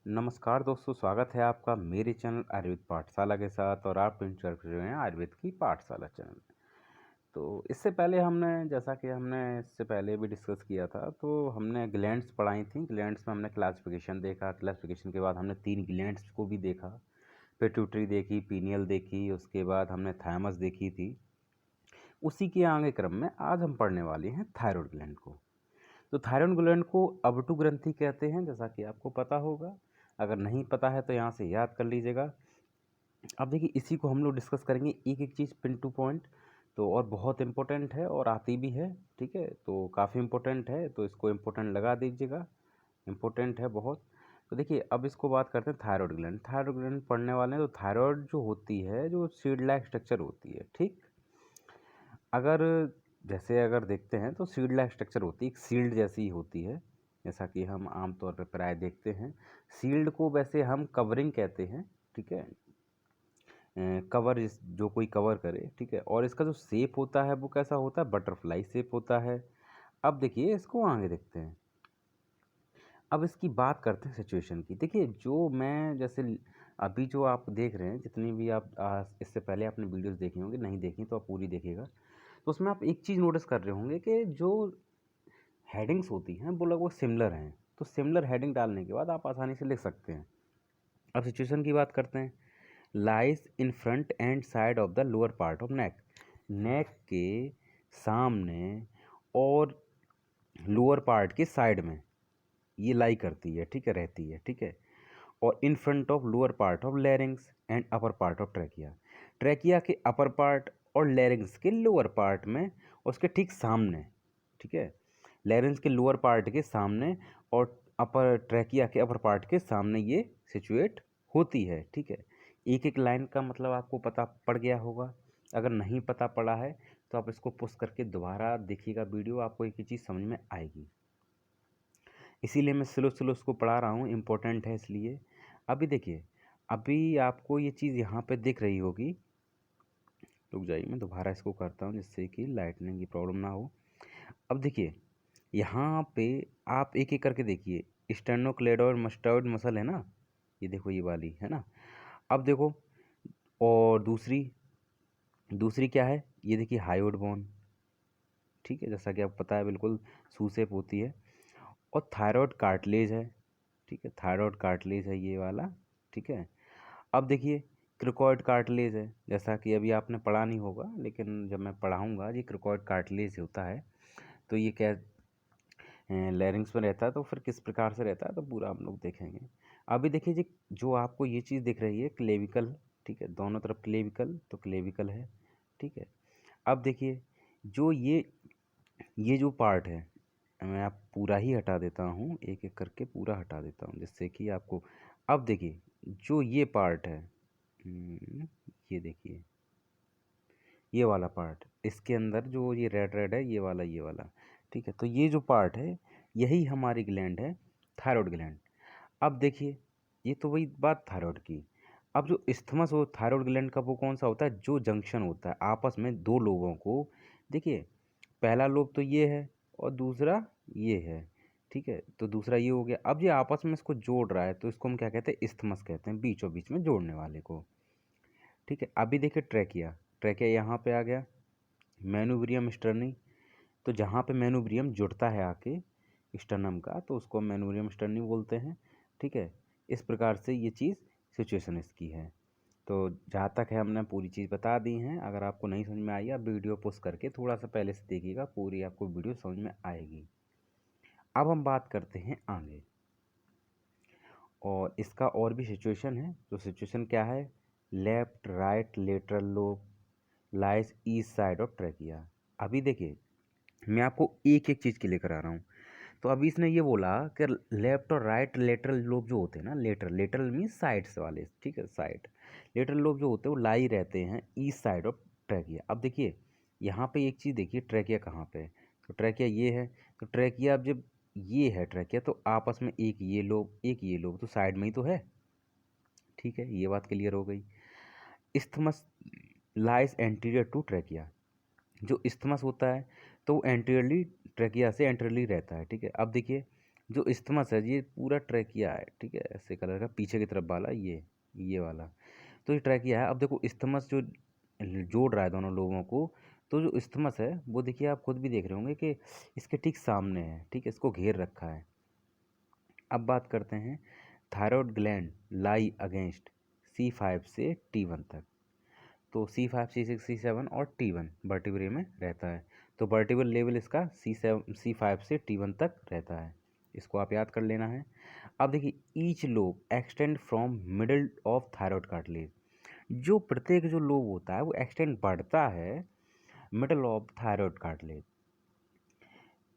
नमस्कार दोस्तों, स्वागत है आपका मेरे चैनल आयुर्वेद पाठशाला के साथ और आप इंटरेस्ट कर रहे हैं आयुर्वेद की पाठशाला चैनल। तो इससे पहले हमने इससे पहले भी डिस्कस किया था, तो हमने ग्लैंड्स पढ़ाई थी। ग्लैंड्स में हमने क्लासिफिकेशन देखा, क्लासिफिकेशन के बाद हमने 3 ग्लैंड्स को भी देखा। पिट्यूटरी देखी, पीनियल देखी, उसके बाद हमने थायमस देखी थी। उसी के आगे क्रम में आज हम पढ़ने वाले हैं थायराइड ग्लैंड को। तो थायराइड ग्लैंड को अवटु ग्रंथि कहते हैं, जैसा कि आपको पता होगा। अगर नहीं पता है तो यहाँ से याद कर लीजिएगा। अब देखिए, इसी को हम लोग डिस्कस करेंगे एक एक चीज़ पिन टू पॉइंट। तो और बहुत इम्पोर्टेंट है और आती भी है, ठीक है। तो काफ़ी इम्पोर्टेंट है, तो इसको इम्पोर्टेंट लगा दीजिएगा, इम्पोर्टेंट है बहुत। तो देखिए, अब इसको बात करते हैं थायराइड ग्लैंड। थायराइड ग्लैंड पढ़ने वाले हैं तो थायराइड जो होती है, जो सीड लाइक स्ट्रक्चर होती है, ठीक। अगर अगर देखते हैं तो सीड लाइक स्ट्रक्चर होती है, एक सील्ड जैसी होती है, जैसा कि हम आमतौर पर प्राय देखते हैं। सील्ड को वैसे हम कवरिंग कहते हैं, ठीक है। कवर जो कोई कवर करे, ठीक है। और इसका जो शेप होता है वो कैसा होता है, बटरफ्लाई शेप होता है। अब देखिए, इसको आगे देखते हैं। अब इसकी बात करते हैं सिचुएशन की। देखिए, जो मैं जैसे अभी जो आप देख रहे हैं, जितनी भी आप इससे पहले आपने वीडियोस देखी होंगी, नहीं देखी तो आप पूरी देखिएगा। तो उसमें आप एक चीज़ नोटिस कर रहे होंगे कि जो हेडिंग्स होती हैं वो लगभग सिमिलर हैं। तो सिमिलर हेडिंग डालने के बाद आप आसानी से लिख सकते हैं। अब सिचुएशन की बात करते हैं। Lies in front and side of the lower part of neck. Neck के सामने और लोअर पार्ट के साइड में ये लाई करती है, ठीक है, रहती है, ठीक है। और in front of lower part of लैरिंग्स and upper part of trachea. Trachea के अपर पार्ट और लैरिंग्स के लोअर पार्ट में, उसके ठीक सामने, ठीक है। लैरिंग्स के लोअर पार्ट के सामने और अपर ट्रैकिया के अपर पार्ट के सामने ये सिचुएट होती है, ठीक है। एक एक लाइन का मतलब आपको पता पड़ गया होगा। अगर नहीं पता पड़ा है तो आप इसको पुश करके दोबारा देखिएगा वीडियो, आपको एक ही चीज़ समझ में आएगी। इसीलिए मैं स्लो स्लो उसको पढ़ा रहा हूँ, इम्पोर्टेंट है इसलिए। अभी देखिए, अभी आपको ये चीज़ यहाँ पे दिख रही होगी। रुक जाइए, मैं दोबारा इसको करता हूँ जिससे कि लाइटनिंग की प्रॉब्लम ना हो। अब देखिए, यहाँ पे आप एक एक करके देखिए। स्टेनोक्लेडोर मस्टर्ड मसल है ना, ये देखो, ये वाली है ना। अब देखो, और दूसरी दूसरी क्या है, ये देखिए, हायोड बोन, ठीक है, जैसा कि आपको पता है, बिल्कुल सू शेप होती है। और थायराइड कार्टिलेज है, ठीक है, थायराइड कार्टिलेज है ये वाला, ठीक है। अब देखिए, क्रिकॉइड कार्टिलेज है, जैसा कि अभी आपने पढ़ा नहीं होगा, लेकिन जब मैं पढ़ाऊँगा, ये क्रिकॉइड कार्टिलेज होता है। तो ये क्या लैरिंग्स में रहता है, तो फिर किस प्रकार से रहता है तो पूरा हम लोग देखेंगे। अभी देखिए जी, जो आपको ये चीज़ दिख रही है क्लेविकल, ठीक है, दोनों तरफ क्लेविकल, तो क्लेविकल है, ठीक है। अब देखिए, जो ये जो पार्ट है, मैं आप पूरा ही हटा देता हूँ, एक एक करके पूरा हटा देता हूँ जिससे कि आपको। अब देखिए, जो ये पार्ट है, ये देखिए, ये वाला पार्ट, इसके अंदर जो ये रेड रेड है, ये वाला, ठीक है। तो ये जो पार्ट है, यही हमारी ग्लैंड है, थायराइड ग्लैंड। अब देखिए, ये तो वही बात थायराइड की। अब जो इस्थमस हो थायराइड ग्लैंड का, वो कौन सा होता है, जो जंक्शन होता है आपस में दो लोगों को। देखिए, पहला लोब तो ये है और दूसरा ये है, ठीक है। तो दूसरा ये हो गया। अब ये आपस में इसको जोड़ रहा है, तो इसको हम क्या कहते हैं, इस्थमस कहते हैं, बीचों बीच में जोड़ने वाले को, ठीक है। अभी देखिए, ट्रैकिया, ट्रैकिया यहाँ पे आ गया, मैनुब्रियम स्टर्नी। तो जहाँ पे मैनुब्रियम जुड़ता है आके स्टर्नम का, तो उसको मैनुब्रियम स्टर्नी बोलते हैं, ठीक है। इस प्रकार से ये चीज़ सिचुएशन इसकी है। तो जहाँ तक है, हमने पूरी चीज़ बता दी हैं। अगर आपको नहीं समझ में आई, आप वीडियो पॉज करके थोड़ा सा पहले से देखिएगा, पूरी आपको वीडियो समझ में आएगी। अब हम बात करते हैं आगे, और इसका और भी सिचुएशन है। तो सिचुएशन क्या है, left right lateral lobe lies east side of trachea. अभी देखिए, मैं आपको एक एक चीज़ के लेकर आ रहा हूँ। तो अभी इसने ये बोला कि लेफ्ट और राइट लेटरल लोब जो होते हैं ना, लेटरल मीन्स साइड्स वाले, ठीक है, साइड। लेटरल लोब जो होते हैं वो लाई रहते हैं ईस्ट साइड ऑफ ट्रैकिया। अब देखिए, यहाँ पे एक चीज़ देखिए, ट्रैकिया कहाँ पे है, तो ट्रैकिया ये है। तो ट्रैकिया, अब जब ये है ट्रैकिया, तो आपस में एक ये लोब तो साइड में ही तो है, ठीक है, ये बात क्लियर हो गई। Isthmus lies anterior to trachea. जो इस्थमस होता है, तो वो एंटीरियरली ट्रैकिया से एंटीरियरली रहता है, ठीक है। अब देखिए, जो इस्थमस है ये पूरा ट्रैकिया है, ठीक है, ऐसे कलर का पीछे की तरफ वाला ये वाला, तो ये ट्रैकिया है। अब देखो इस्थमस जो जोड़ रहा है दोनों लोगों को, तो जो इस्थमस है वो देखिए आप खुद भी देख रहे होंगे कि इसके ठीक सामने है, ठीक है, इसको घेर रखा है। अब बात करते हैं थायरॉयड ग्लैंड लाई अगेंस्ट C5 से T1 तक। तो C5, C6, C7 और T1 वर्टिब्रे में रहता है। तो वर्टिब्रल लेवल इसका C5 से T1 तक रहता है, इसको आप याद कर लेना है। अब देखिए each lobe extend from middle of thyroid cartilage, जो प्रत्येक जो लोब होता है वो एक्सटेंड बढ़ता है middle of thyroid cartilage,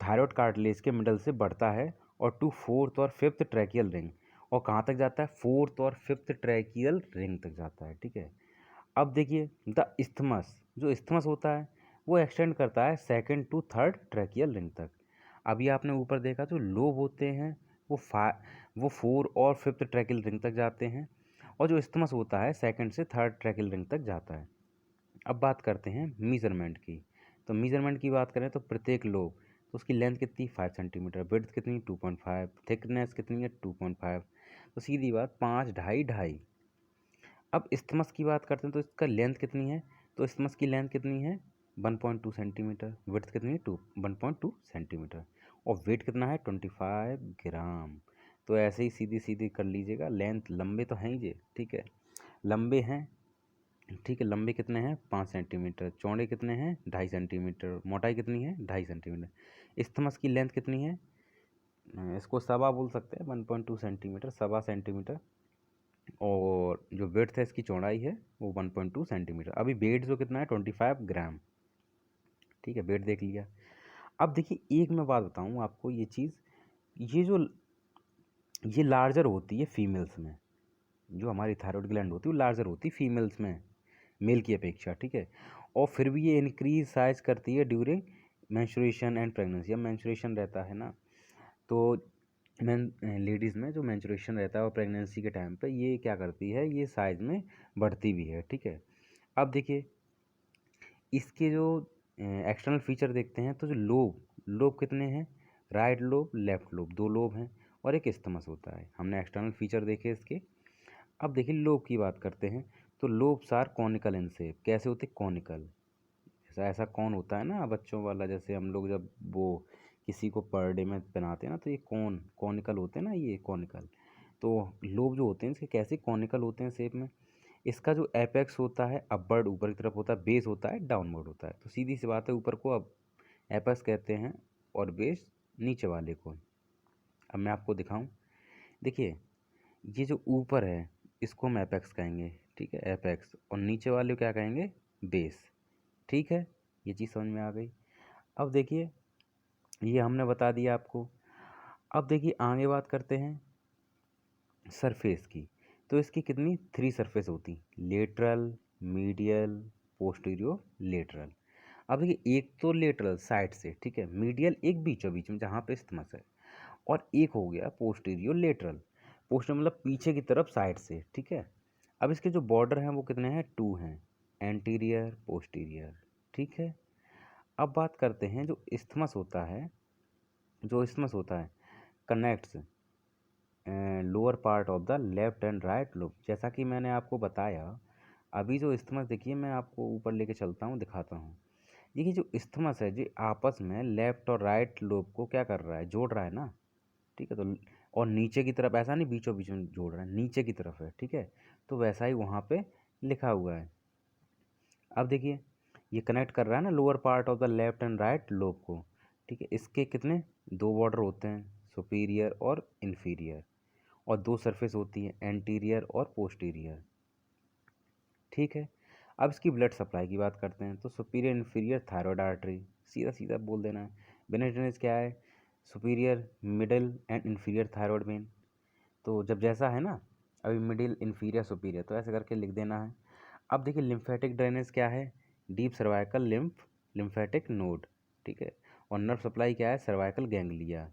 thyroid cartilage के मिडल से बढ़ता है और टू फोर्थ और फिफ्थ ट्रैकियल रिंग, और कहाँ तक जाता है, फोर्थ और फिफ्थ ट्रैकियल रिंग तक जाता है, ठीक है। अब देखिए द इस्थमस, जो इस्थमस होता है वो एक्सटेंड करता है second to third tracheal ring तक। अभी आपने ऊपर देखा जो लोब होते हैं वो 4 और फिफ्थ ट्रैकियल रिंग तक जाते हैं, और जो इस्थमस होता है सेकंड से थर्ड ट्रैकियल रिंग तक जाता है। अब बात करते हैं मीज़रमेंट की। तो मीज़रमेंट की बात करें तो प्रत्येक लोब, तो उसकी लेंथ कितनी 5 सेंटीमीटर, विड्थ कितनी 2.5, थिकनेस कितनी है 2.5, तो सीधी बात 5, ढाई ढाई। अब इस्थमस की बात करते हैं तो इसका लेंथ कितनी है, तो इस्थमस की लेंथ कितनी है 1.2 सेंटीमीटर, विड्थ कितनी है 1.2 सेंटीमीटर, और वेट कितना है 25 ग्राम। तो ऐसे ही सीधी सीधी कर लीजिएगा, लेंथ लंबे तो हैं ही जे, ठीक है, लंबे हैं, ठीक है, लंबे कितने हैं 5 सेंटीमीटर, चौड़े कितने हैं 2.5 सेंटीमीटर, मोटाई कितनी है 2.5 सेंटीमीटर। इस्थमस की लेंथ कितनी है, इसको सवा बोल सकते हैं, 1.2 सेंटीमीटर, सवा सेंटीमीटर, और जो विड्थ है इसकी चौड़ाई है वो 1.2 सेंटीमीटर। अभी वेट जो कितना है 25 ग्राम, ठीक है, वेट देख लिया। अब देखिए एक मैं बात बताऊँ आपको, ये चीज़ ये लार्जर होती है फीमेल्स में, जो हमारी थायरॉयड ग्लैंड होती है वो लार्जर होती है फीमेल्स में मेल की अपेक्षा, ठीक है, और फिर भी ये इंक्रीज साइज करती है ड्यूरिंग मेंस्ट्रुएशन एंड प्रेगनेंसी। अब मेंस्ट्रुएशन रहता है ना, तो मैन लेडीज़ में जो मेंस्ट्रुएशन रहता है और प्रेगनेंसी के टाइम पे ये क्या करती है, ये साइज में बढ़ती भी है, ठीक है। अब देखिए इसके जो एक्सटर्नल फीचर देखते हैं, तो जो लोब कितने हैं, राइट लोब लेफ्ट लोब, दो लोब हैं, और एक इस्थमस होता है। हमने एक्सटर्नल फीचर देखे इसके। अब देखिए लोब की बात करते हैं, तो lobes are conical in shape, कैसे होते कॉनिकल, ऐसा ऐसा कौन होता है ना बच्चों वाला, जैसे हम लोग जब वो किसी को पर डे में पहनाते हैं ना, तो ये कॉनिकल होते हैं ना, ये कॉनिकल। तो लोब जो होते हैं इसके कैसे कॉनिकल होते हैं शेप में। इसका जो एपेक्स होता है अपवर्ड ऊपर की तरफ होता है, बेस होता है डाउनवर्ड होता है। तो सीधी सी बात है, ऊपर को अब एपेक्स कहते हैं और बेस नीचे वाले को। अब मैं आपको दिखाऊं, देखिए ये जो ऊपर है इसको हम एपेक्स कहेंगे, ठीक है, एपेक्स, और नीचे वाले को क्या कहेंगे, बेस, ठीक है, ये चीज़ समझ में आ गई। अब देखिए ये हमने बता दिया आपको। अब देखिए आगे बात करते हैं सरफेस की। तो इसकी कितनी 3 सरफेस होती, लेटरल, मीडियल, पोस्टीरियर, लेटरल। अब देखिए एक तो लेटरल साइड से, ठीक है, मीडियल एक बीचों बीच में जहाँ पे इस्थमस है, और एक हो गया पोस्टीरियर लेटरल, पोस्टीरियर मतलब पीछे की तरफ साइड से, ठीक है। अब इसके जो बॉर्डर हैं वो कितने हैं 2 हैं, एंटीरियर पोस्टीरियर, ठीक है। अब बात करते हैं जो इस्थमस होता है, जो इस्थमस होता है connects lower part of the left and right lobe. जैसा कि मैंने आपको बताया, अभी जो इस्थमस देखिए मैं आपको ऊपर लेके चलता हूँ, दिखाता हूँ। देखिए जो इस्थमस है जी आपस में लेफ्ट और राइट लोब को क्या कर रहा है, जोड़ रहा है ना, ठीक है। तो और नीचे की तरफ ऐसा नहीं बीचों बीच में जोड़ रहा है, नीचे की तरफ है, ठीक है। तो वैसा ही वहाँ पे लिखा हुआ है। अब देखिए ये कनेक्ट कर रहा है ना lower part of the left and right lobe को, ठीक है। इसके कितने 2 बॉर्डर होते हैं, सुपीरियर और इन्फीरियर, और 2 सरफेस होती है एंटीरियर और पोस्टीरियर, ठीक है। अब इसकी ब्लड सप्लाई की बात करते हैं, तो सुपीरियर इन्फीरियर थायरॉयड आर्टरी, सीधा सीधा बोल देना है। वेन ड्रेनेज क्या है, superior middle and inferior thyroid when. तो जब जैसा है ना, अभी मिडिल इन्फीरियर सुपीरियर, तो ऐसे करके लिख देना है। अब देखिए लिम्फेटिक ड्रेनेज क्या है, डीप सर्वाइकल लिम्फेटिक नोड, ठीक है, और नर्व सप्लाई क्या है, सर्वाइकल गैंग्लिया।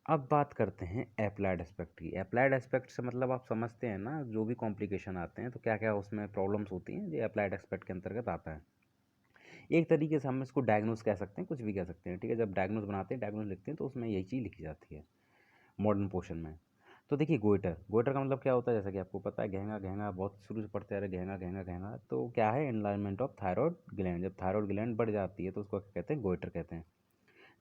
अब बात करते हैं अप्लाइड एस्पेक्ट की। अप्लाइड एस्पेक्ट से मतलब आप समझते हैं ना, जो भी कॉम्प्लिकेशन आते हैं तो क्या क्या उसमें प्रॉब्लम्स होती हैं, ये अप्लाइड एस्पेक्ट के अंतर्गत आता है। एक तरीके से हम इसको डायग्नोस कह सकते हैं, कुछ भी कह सकते हैं, ठीक है। जब डायग्नोस बनाते हैं, डायग्नोस लिखते हैं, तो उसमें यही चीज़ लिखी जाती है। मॉडर्न पोर्शन में। तो देखिए गोइटर, गोइटर का मतलब क्या होता है, जैसा कि आपको पता है गहंगा गहंगा बहुत शुरू से पढ़ते आ रहे, गहंगा गहंगा गहंगा, तो क्या है, एनलार्जमेंट ऑफ थायरॉयड ग्लैंड। जब थायरॉयड ग्लैंड बढ़ जाती है तो उसको क्या कहते हैं, गोइटर कहते हैं।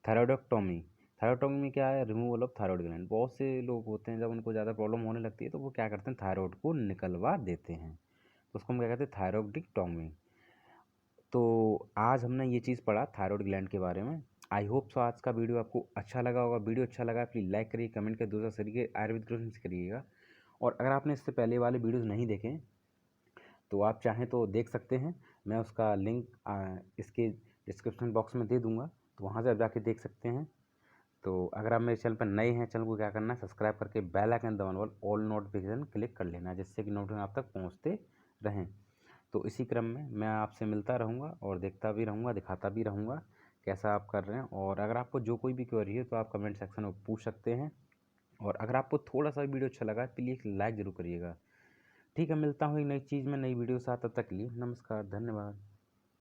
थायरॉयडोक्टोमी, थायरॉयडोक्टोमी में क्या है, रिमूवल ऑफ थायरॉयड ग्लैंड। बहुत से लोग होते हैं जब उनको ज़्यादा प्रॉब्लम होने लगती है तो वो क्या करते हैं, थायरॉयड को निकलवा देते हैं, तो उसको हम क्या कहते हैं, थायरॉयडिक्टोमी। तो आज हमने ये चीज़ पढ़ा थायरॉयड ग्लैंड के बारे में। आई होप सो आज का वीडियो आपको अच्छा लगा होगा। वीडियो अच्छा लगा प्लीज़ लाइक करिए, कमेंट करिए, दूसरा शरीर आयुर्वेद क्वेश्चन करिएगा। और अगर आपने इससे पहले वाले वीडियोज़ नहीं देखे तो आप चाहें तो देख सकते हैं, मैं उसका लिंक इसके डिस्क्रिप्शन बॉक्स में दे दूँगा, तो वहाँ से आप जाके देख सकते हैं। तो अगर आप मेरे चैनल पर नए हैं, चैनल को क्या करना है, सब्सक्राइब करके बेल आइकन दबाना और ऑल नोटिफिकेशन क्लिक कर लेना है, जिससे कि नोटिफिकेशन आप तक पहुँचते रहें। तो इसी क्रम में मैं आपसे मिलता रहूँगा और देखता भी रहूँगा, दिखाता भी रहूँगा कैसा आप कर रहे हैं। और अगर आपको जो कोई भी क्वेरी है तो आप कमेंट सेक्शन में पूछ सकते हैं। और अगर आपको थोड़ा सा वीडियो अच्छा लगा प्लीज़ एक लाइक ज़रूर करिएगा। ठीक है, मिलता हूँ एक नई चीज़ में, नई वीडियो के साथ। तब तक के लिए नमस्कार, धन्यवाद।